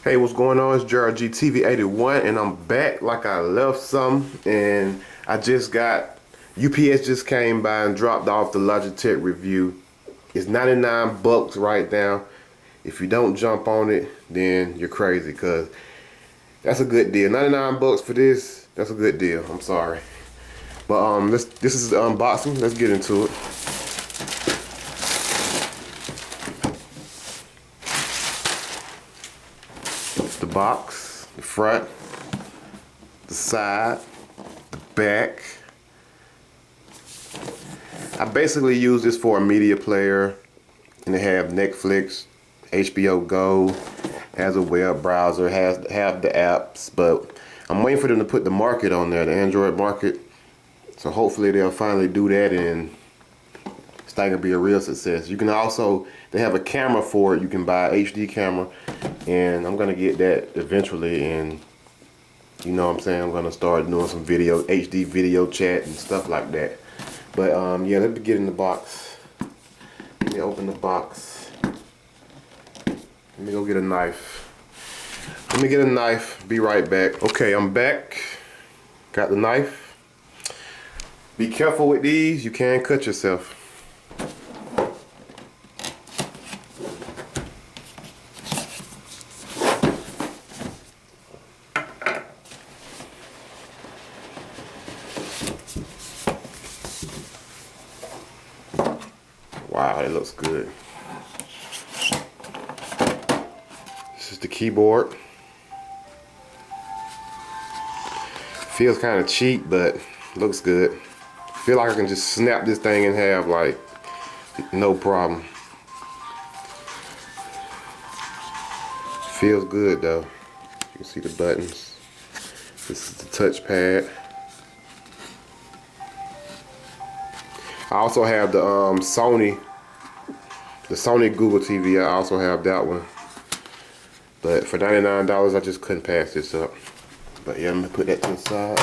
Hey, what's going on? It's GTV81 and I'm back like I left some, and I just got UPS just came by and dropped off the Logitech Revue. It's 99 bucks right now. If you don't jump on it, then you're crazy, cause that's a good deal. 99 bucks for this, that's a good deal. I'm sorry. But this is the unboxing. Let's get into it. The box, the front, the side, the back. I basically use this for a media player, and they have Netflix, HBO Go, has a web browser, have the apps, but I'm waiting for them to put the market on there, the Android market. So hopefully they'll finally do that, and it's gonna be a real success. You can also, they have a camera for it. You can buy an HD camera, and I'm gonna get that eventually, and you know what I'm saying, I'm gonna start doing some video, HD video chat and stuff like that. But yeah, let me get in the box. Let me open the box. Let me go get a knife. Let me get a knife, be right back. Okay, I'm back. Got the knife. Be careful with these, you can cut yourself. Wow, it looks good. This is the keyboard. Feels kind of cheap, but looks good. Feel like I can just snap this thing in half like no problem. Feels good though. You can see the buttons. This is the touchpad. I also have the Sony Google TV. I also have that one. But for $99, I just couldn't pass this up. But yeah, I'm gonna put that to the side.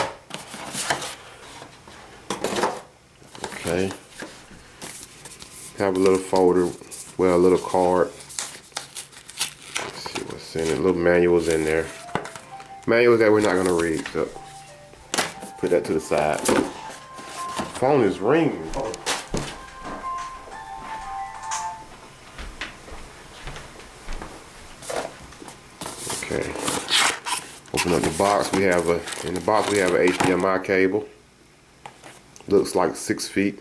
Okay. Have a little folder, well, a little card. Let's see what's in it. Little manuals in there. Manuals that we're not gonna read. So put that to the side. Phone is ringing. Okay. Open up the box. In the box we have an HDMI cable. Looks like 6 feet.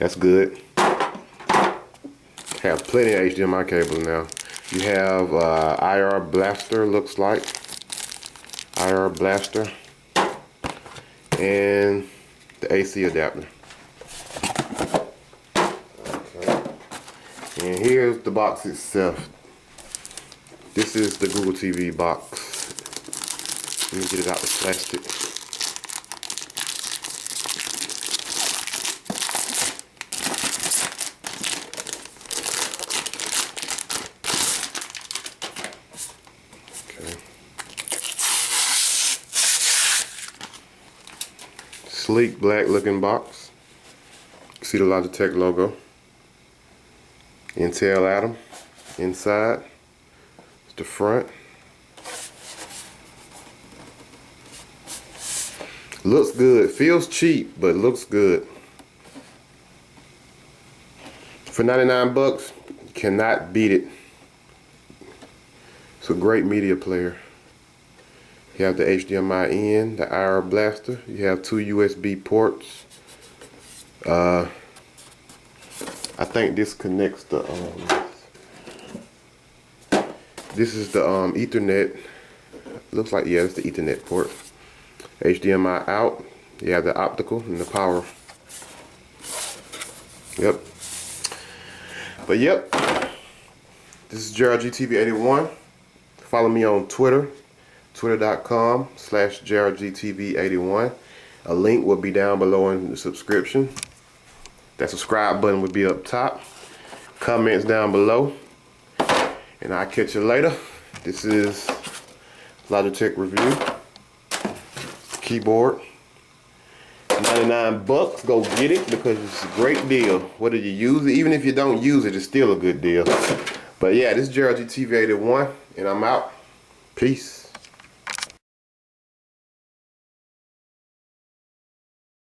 That's good. Have plenty of HDMI cables now. You have IR blaster, looks like. IR blaster. And the AC adapter. Okay. And here's the box itself. This is the Google TV box. Let me get it out the plastic. Okay. Sleek black looking box. See the Logitech logo. Intel Atom inside. It's the front. Looks good. Feels cheap, but looks good. For 99 bucks, you cannot beat it. It's a great media player. You have the HDMI in, the IR blaster. You have 2 USB ports. I think this connects the this is the Ethernet. Looks like, yeah, it's the Ethernet port. HDMI out. You have the optical and the power. Yep. But yep. This is GTV81. Follow me on Twitter. Twitter.com/JRGTV81. A link will be down below in the subscription. That subscribe button will be up top. Comments down below. And I'll catch you later. This is Logitech Revue. Keyboard. 99 bucks. Go get it because it's a great deal. Whether you use it, even if you don't use it, it's still a good deal. But yeah, this is GTV81. And I'm out. Peace.